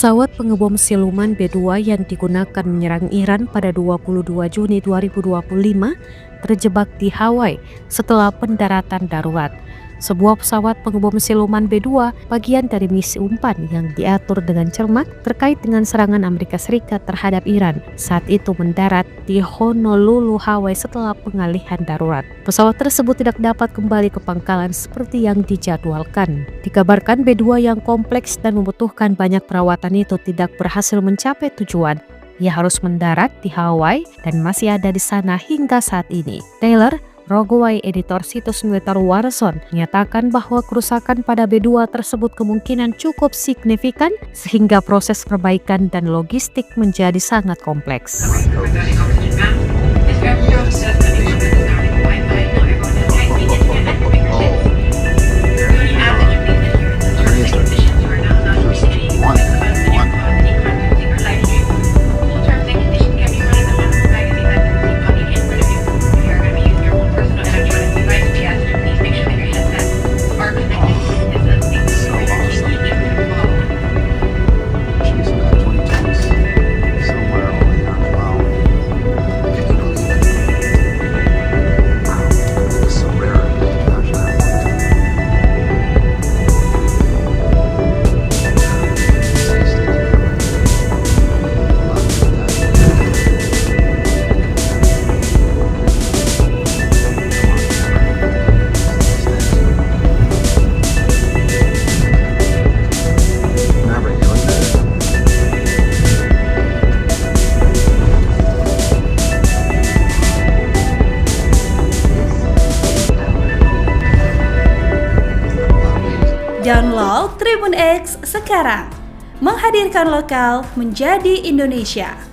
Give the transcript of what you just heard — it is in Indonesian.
Pesawat pengebom siluman B-2 yang digunakan menyerang Iran pada 22 Juni 2025 terjebak di Hawaii setelah pendaratan darurat. Sebuah pesawat pengebom siluman B-2 bagian dari misi umpan yang diatur dengan cermat terkait dengan serangan Amerika Serikat terhadap Iran saat itu mendarat di Honolulu, Hawaii setelah pengalihan darurat. Pesawat tersebut tidak dapat kembali ke pangkalan seperti yang dijadwalkan. Dikabarkan B-2 yang kompleks dan membutuhkan banyak perawatan itu tidak berhasil mencapai tujuan. Ia harus mendarat di Hawaii dan masih ada di sana hingga saat ini. Taylor Rogoway, editor situs militer Warson, menyatakan bahwa kerusakan pada B-2 tersebut kemungkinan cukup signifikan sehingga proses perbaikan dan logistik menjadi sangat kompleks. Download Tribun X sekarang, menghadirkan lokal menjadi Indonesia.